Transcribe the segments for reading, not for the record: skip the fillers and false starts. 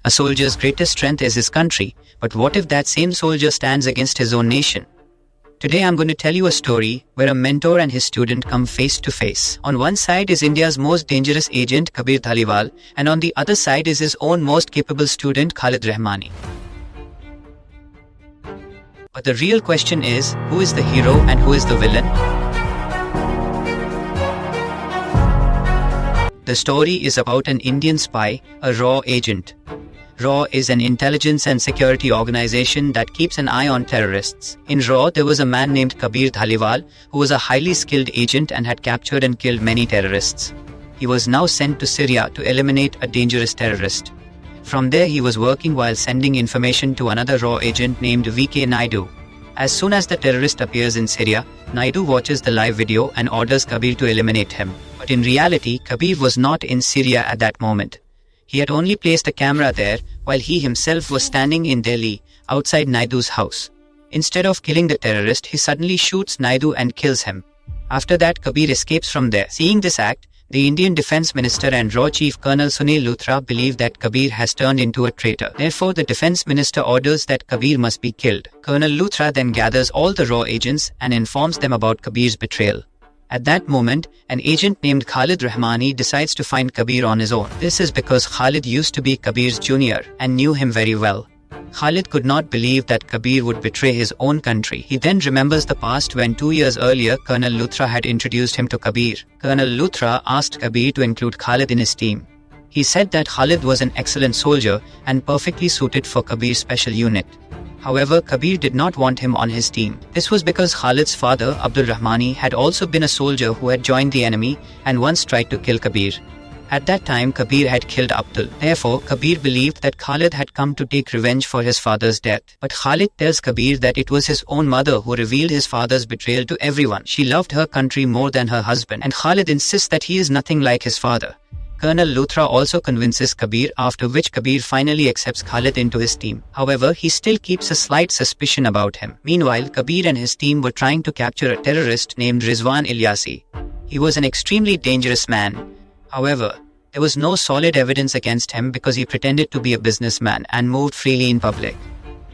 A soldier's greatest strength is his country, but what if that same soldier stands against his own nation? Today I'm going to tell you a story where a mentor and his student come face to face. On one side is India's most dangerous agent Kabir Dhaliwal, and on the other side is his own most capable student Khalid Rahmani. But the real question is, who is the hero and who is the villain? The story is about an Indian spy, a RAW agent. RAW is an intelligence and security organization that keeps an eye on terrorists. In RAW, there was a man named Kabir Dhaliwal who was a highly skilled agent and had captured and killed many terrorists. He was now sent to Syria to eliminate a dangerous terrorist. From there, he was working while sending information to another RAW agent named VK Naidu. As soon as the terrorist appears in Syria, Naidu watches the live video and orders Kabir to eliminate him. But in reality, Kabir was not in Syria at that moment. He had only placed a camera there while he himself was standing in Delhi, outside Naidu's house. Instead of killing the terrorist, he suddenly shoots Naidu and kills him. After that, Kabir escapes from there. Seeing this act, the Indian Defence Minister and RAW Chief Colonel Sunil Luthra believe that Kabir has turned into a traitor. Therefore, the Defence Minister orders that Kabir must be killed. Colonel Luthra then gathers all the RAW agents and informs them about Kabir's betrayal. At that moment, an agent named Khalid Rahmani decides to find Kabir on his own. This is because Khalid used to be Kabir's junior and knew him very well. Khalid could not believe that Kabir would betray his own country. He then remembers the past when 2 years earlier Colonel Luthra had introduced him to Kabir. Colonel Luthra asked Kabir to include Khalid in his team. He said that Khalid was an excellent soldier and perfectly suited for Kabir's special unit. However, Kabir did not want him on his team. This was because Khalid's father, Abdul Rahmani, had also been a soldier who had joined the enemy and once tried to kill Kabir. At that time, Kabir had killed Abdul. Therefore, Kabir believed that Khalid had come to take revenge for his father's death. But Khalid tells Kabir that it was his own mother who revealed his father's betrayal to everyone. She loved her country more than her husband, and Khalid insists that he is nothing like his father. Colonel Luthra also convinces Kabir, after which Kabir finally accepts Khalid into his team. However, he still keeps a slight suspicion about him. Meanwhile, Kabir and his team were trying to capture a terrorist named Rizwan Ilyasi. He was an extremely dangerous man. However, there was no solid evidence against him because he pretended to be a businessman and moved freely in public.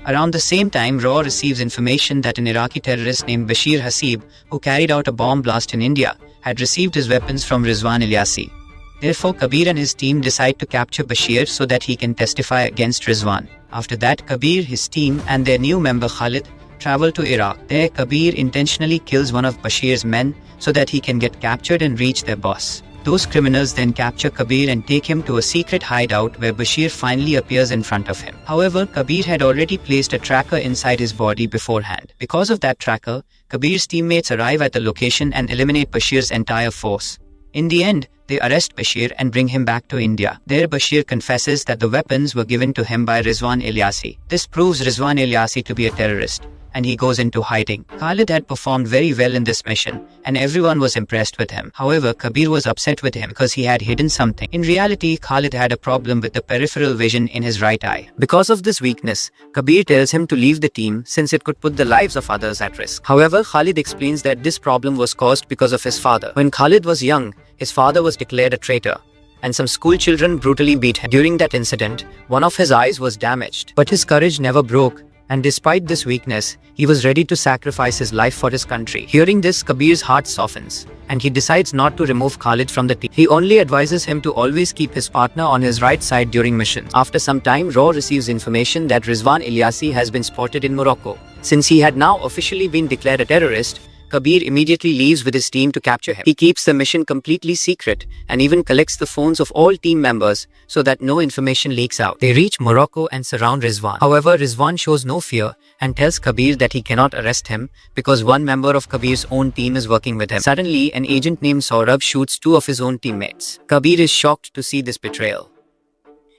Around the same time, RAW receives information that an Iraqi terrorist named Bashir Hasib, who carried out a bomb blast in India, had received his weapons from Rizwan Ilyasi. Therefore, Kabir and his team decide to capture Bashir so that he can testify against Rizwan. After that, Kabir, his team, and their new member Khalid travel to Iraq. There, Kabir intentionally kills one of Bashir's men so that he can get captured and reach their boss. Those criminals then capture Kabir and take him to a secret hideout where Bashir finally appears in front of him. However, Kabir had already placed a tracker inside his body beforehand. Because of that tracker, Kabir's teammates arrive at the location and eliminate Bashir's entire force. In the end, they arrest Bashir and bring him back to India. There, Bashir confesses that the weapons were given to him by Rizwan Ilyasi. This proves Rizwan Ilyasi to be a terrorist, and he goes into hiding. Khalid had performed very well in this mission, and everyone was impressed with him. However, Kabir was upset with him because he had hidden something. In reality, Khalid had a problem with the peripheral vision in his right eye. Because of this weakness, Kabir tells him to leave the team since it could put the lives of others at risk. However, Khalid explains that this problem was caused because of his father. When Khalid was young, his father was declared a traitor, and some school children brutally beat him. During that incident, one of his eyes was damaged, but his courage never broke. And despite this weakness, he was ready to sacrifice his life for his country. Hearing this, Kabir's heart softens, and he decides not to remove Khalid from the team. He only advises him to always keep his partner on his right side during missions. After some time, RAW receives information that Rizwan Ilyasi has been spotted in Morocco. Since he had now officially been declared a terrorist, Kabir immediately leaves with his team to capture him. He keeps the mission completely secret and even collects the phones of all team members so that no information leaks out. They reach Morocco and surround Rizwan. However, Rizwan shows no fear and tells Kabir that he cannot arrest him because one member of Kabir's own team is working with him. Suddenly, an agent named Saurabh shoots 2 of his own teammates. Kabir is shocked to see this betrayal.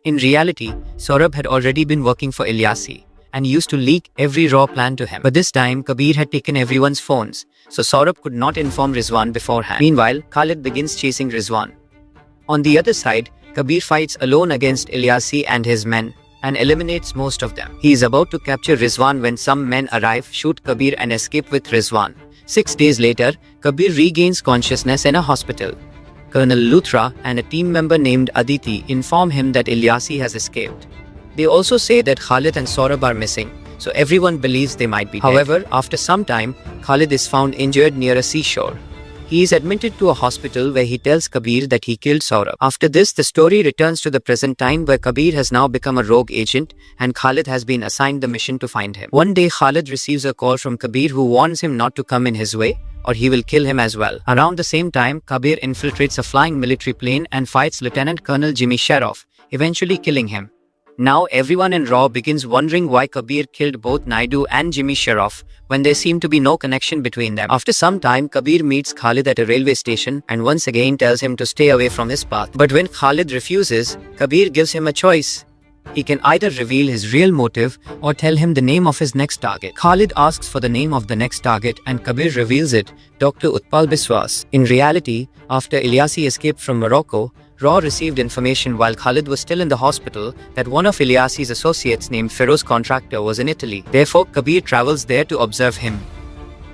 In reality, Saurabh had already been working for Ilyasi and used to leak every RAW plan to him. But this time, Kabir had taken everyone's phones, so Saurabh could not inform Rizwan beforehand. Meanwhile, Khalid begins chasing Rizwan. On the other side, Kabir fights alone against Ilyasi and his men and eliminates most of them. He is about to capture Rizwan when some men arrive, shoot Kabir and escape with Rizwan. 6 days later, Kabir regains consciousness in a hospital. Colonel Luthra and a team member named Aditi inform him that Ilyasi has escaped. They also say that Khalid and Saurabh are missing, so everyone believes they might be dead. However, after some time, Khalid is found injured near a seashore. He is admitted to a hospital where he tells Kabir that he killed Saurabh. After this, the story returns to the present time where Kabir has now become a rogue agent and Khalid has been assigned the mission to find him. One day, Khalid receives a call from Kabir who warns him not to come in his way or he will kill him as well. Around the same time, Kabir infiltrates a flying military plane and fights Lieutenant Colonel Jimmy Sheriff, eventually killing him. Now everyone in Raw begins wondering why Kabir killed both Naidu and Jimmy Sheriff when there seemed to be no connection between them. After some time, Kabir meets Khalid at a railway station and once again tells him to stay away from his path. But when Khalid refuses, Kabir gives him a choice. He can either reveal his real motive or tell him the name of his next target. Khalid asks for the name of the next target and Kabir reveals it, Dr. Utpal Biswas. In reality, after Ilyasi escaped from Morocco, Raw received information while Khalid was still in the hospital that one of Ilyasi's associates named Feroz Contractor was in Italy. Therefore, Kabir travels there to observe him.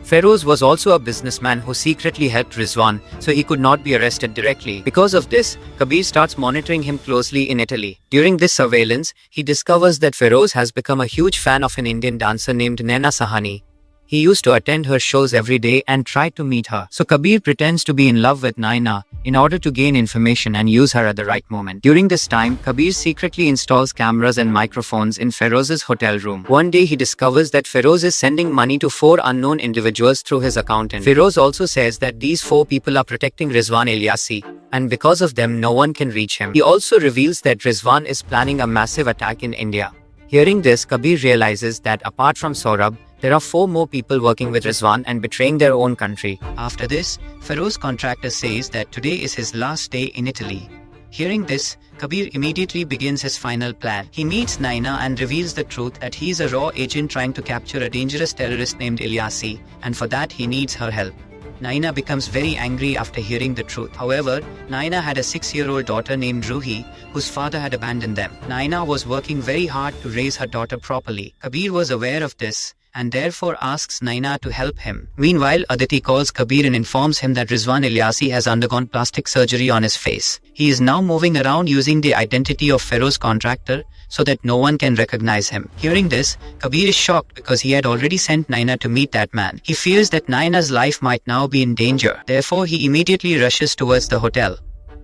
Feroz was also a businessman who secretly helped Rizwan, so he could not be arrested directly. Because of this, Kabir starts monitoring him closely in Italy. During this surveillance, he discovers that Feroz has become a huge fan of an Indian dancer named Naina Sahani. He used to attend her shows every day and tried to meet her. So Kabir pretends to be in love with Naina in order to gain information and use her at the right moment. During this time, Kabir secretly installs cameras and microphones in Feroz's hotel room. One day he discovers that Feroz is sending money to 4 unknown individuals through his accountant. Feroz also says that these 4 people are protecting Rizwan Ilyasi, and because of them no one can reach him. He also reveals that Rizwan is planning a massive attack in India. Hearing this, Kabir realizes that apart from Saurabh, there are 4 more people working with Rizwan and betraying their own country. After this, Feroz Contractor says that today is his last day in Italy. Hearing this, Kabir immediately begins his final plan. He meets Naina and reveals the truth that he is a raw agent trying to capture a dangerous terrorist named Ilyasi, and for that he needs her help. Naina becomes very angry after hearing the truth. However, Naina had a 6-year-old daughter named Ruhi, whose father had abandoned them. Naina was working very hard to raise her daughter properly. Kabir was aware of this and therefore asks Naina to help him. Meanwhile, Aditi calls Kabir and informs him that Rizwan Ilyasi has undergone plastic surgery on his face. He is now moving around using the identity of Feroz Contractor so that no one can recognize him. Hearing this, Kabir is shocked because he had already sent Naina to meet that man. He fears that Naina's life might now be in danger. Therefore, he immediately rushes towards the hotel.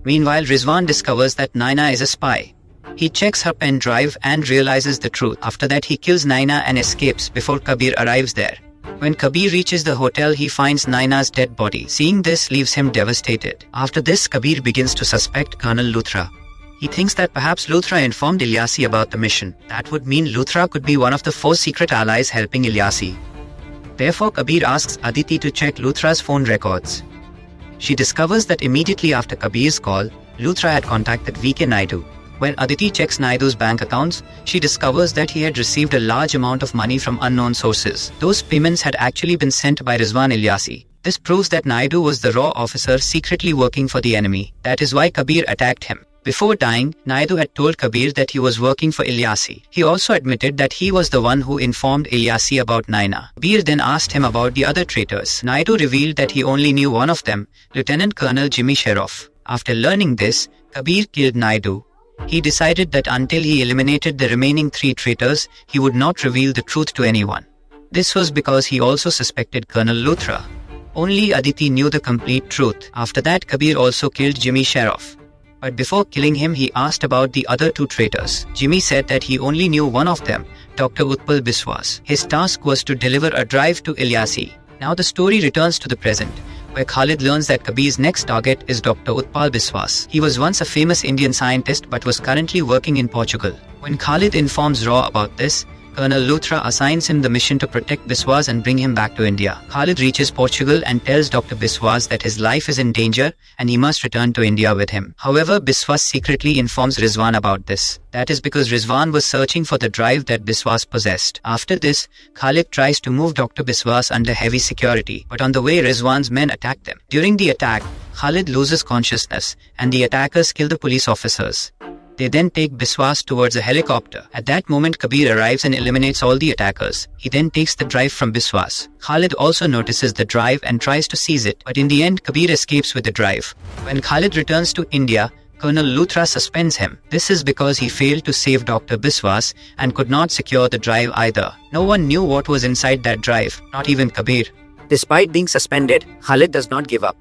Meanwhile, Rizwan discovers that Naina is a spy. He checks her pen drive and realizes the truth. After that, he kills Naina and escapes before Kabir arrives there. When Kabir reaches the hotel, he finds Naina's dead body. Seeing this leaves him devastated. After this, Kabir begins to suspect Colonel Luthra. He thinks that perhaps Luthra informed Ilyasi about the mission. That would mean Luthra could be one of the 4 secret allies helping Ilyasi. Therefore, Kabir asks Aditi to check Luthra's phone records. She discovers that immediately after Kabir's call, Luthra had contacted VK Naidu. When Aditi checks Naidu's bank accounts, she discovers that he had received a large amount of money from unknown sources. Those payments had actually been sent by Rizwan Ilyasi. This proves that Naidu was the raw officer secretly working for the enemy. That is why Kabir attacked him. Before dying, Naidu had told Kabir that he was working for Ilyasi. He also admitted that he was the one who informed Ilyasi about Naina. Kabir then asked him about the other traitors. Naidu revealed that he only knew one of them, Lieutenant Colonel Jimmy Sheriff. After learning this, Kabir killed Naidu. He decided that until he eliminated the remaining 3 traitors, he would not reveal the truth to anyone. This was because he also suspected Colonel Luthra. Only Aditi knew the complete truth. After that, Kabir also killed Jimmy Sheriff. But before killing him, he asked about the other 2 traitors. Jimmy said that he only knew one of them, Dr. Utpal Biswas. His task was to deliver a drive to Ilyasi. Now the story returns to the present, where Khalid learns that Kabir's next target is Dr. Utpal Biswas. He was once a famous Indian scientist but was currently working in Portugal. When Khalid informs Raw about this, Colonel Luthra assigns him the mission to protect Biswas and bring him back to India. Khalid reaches Portugal and tells Dr. Biswas that his life is in danger and he must return to India with him. However, Biswas secretly informs Rizwan about this. That is because Rizwan was searching for the drive that Biswas possessed. After this, Khalid tries to move Dr. Biswas under heavy security, but on the way Rizwan's men attack them. During the attack, Khalid loses consciousness and the attackers kill the police officers. They then take Biswas towards a helicopter. At that moment, Kabir arrives and eliminates all the attackers. He then takes the drive from Biswas. Khalid also notices the drive and tries to seize it, but in the end, Kabir escapes with the drive. When Khalid returns to India, Colonel Luthra suspends him. This is because he failed to save Dr. Biswas and could not secure the drive either. No one knew what was inside that drive, not even Kabir. Despite being suspended, Khalid does not give up.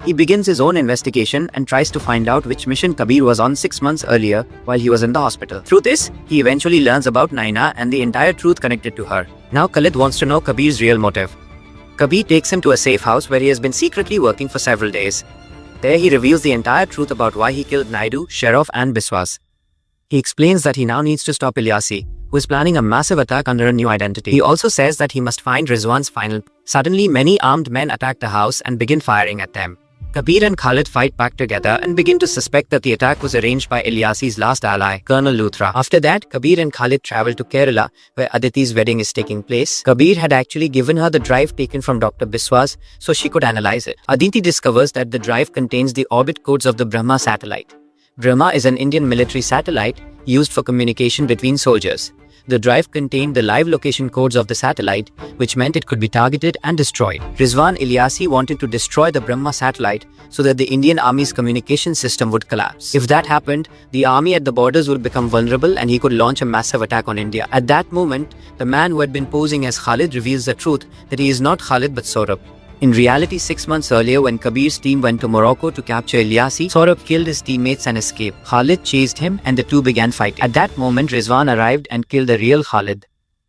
He begins his own investigation and tries to find out which mission Kabir was on 6 months earlier while he was in the hospital. Through this, he eventually learns about Naina and the entire truth connected to her. Now Khalid wants to know Kabir's real motive. Kabir takes him to a safe house where he has been secretly working for several days. There he reveals the entire truth about why he killed Naidu, Sheriff and Biswas. He explains that he now needs to stop Ilyasi, who is planning a massive attack under a new identity. He also says that he must find Rizwan's final. Suddenly, many armed men attack the house and begin firing at them. Kabir and Khalid fight back together and begin to suspect that the attack was arranged by Ilyasi's last ally, Colonel Luthra. After that, Kabir and Khalid travel to Kerala, where Aditi's wedding is taking place. Kabir had actually given her the drive taken from Dr. Biswas so she could analyze it. Aditi discovers that the drive contains the orbit codes of the Brahma satellite. Brahma is an Indian military satellite used for communication between soldiers. The drive contained the live location codes of the satellite, which meant it could be targeted and destroyed. Rizwan Ilyasi wanted to destroy the Brahma satellite so that the Indian army's communication system would collapse. If that happened, the army at the borders would become vulnerable and he could launch a massive attack on India. At that moment, the man who had been posing as Khalid reveals the truth that he is not Khalid but Saurabh. In reality, 6 months earlier when Kabir's team went to Morocco to capture Ilyasi, Saurabh killed his teammates and escaped. Khalid chased him and the two began fighting. At that moment, Rizwan arrived and killed the real Khalid.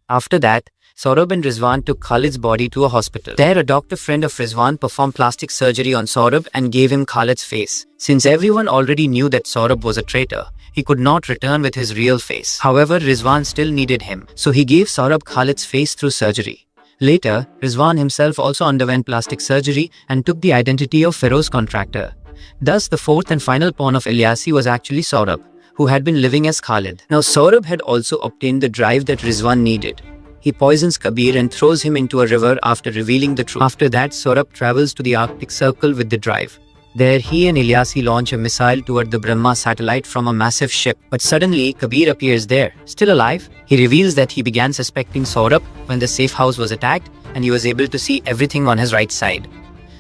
After that, Saurabh and Rizwan took Khalid's body to a hospital. There, a doctor friend of Rizwan performed plastic surgery on Saurabh and gave him Khalid's face. Since everyone already knew that Saurabh was a traitor, he could not return with his real face. However, Rizwan still needed him, so he gave Saurabh Khalid's face through surgery. Later, Rizwan himself also underwent plastic surgery and took the identity of Feroz contractor. Thus, the fourth and final pawn of Ilyasi was actually Saurabh, who had been living as Khalid. Now, Saurabh had also obtained the drive that Rizwan needed. He poisons Kabir and throws him into a river after revealing the truth. After that, Saurabh travels to the Arctic Circle with the drive. There, he and Ilyasi launch a missile toward the Brahma satellite from a massive ship. But suddenly, Kabir appears there, still alive. He reveals that he began suspecting Saurabh when the safe house was attacked and he was able to see everything on his right side.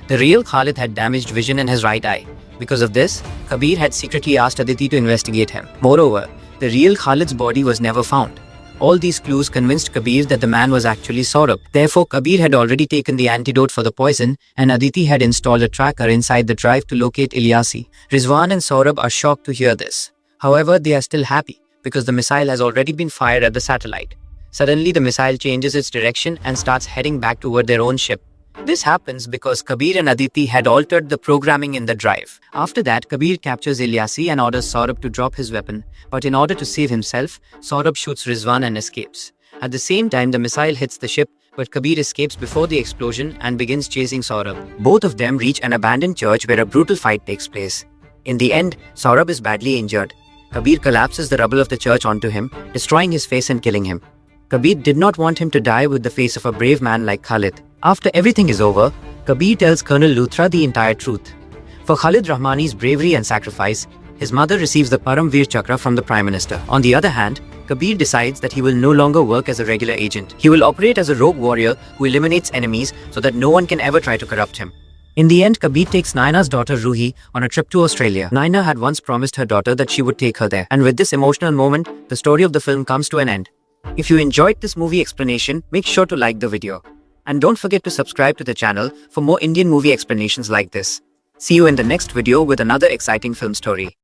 The real Khalid had damaged vision in his right eye. Because of this, Kabir had secretly asked Aditi to investigate him. Moreover, the real Khalid's body was never found. All these clues convinced Kabir that the man was actually Saurabh. Therefore, Kabir had already taken the antidote for the poison and Aditi had installed a tracker inside the drive to locate Ilyasi. Rizwan and Saurabh are shocked to hear this. However, they are still happy because the missile has already been fired at the satellite. Suddenly, the missile changes its direction and starts heading back toward their own ship. This happens because Kabir and Aditi had altered the programming in the drive. After that, Kabir captures Ilyasi and orders Saurabh to drop his weapon. But in order to save himself, Saurabh shoots Rizwan and escapes. At the same time, the missile hits the ship, but Kabir escapes before the explosion and begins chasing Saurabh. Both of them reach an abandoned church where a brutal fight takes place. In the end, Saurabh is badly injured. Kabir collapses the rubble of the church onto him, destroying his face and killing him. Kabir did not want him to die with the face of a brave man like Khalid. After everything is over, Kabir tells Colonel Luthra the entire truth. For Khalid Rahmani's bravery and sacrifice, his mother receives the Paramveer Chakra from the Prime Minister. On the other hand, Kabir decides that he will no longer work as a regular agent. He will operate as a rogue warrior who eliminates enemies so that no one can ever try to corrupt him. In the end, Kabir takes Naina's daughter Ruhi on a trip to Australia. Naina had once promised her daughter that she would take her there. And with this emotional moment, the story of the film comes to an end. If you enjoyed this movie explanation, make sure to like the video. And don't forget to subscribe to the channel for more Indian movie explanations like this. See you in the next video with another exciting film story.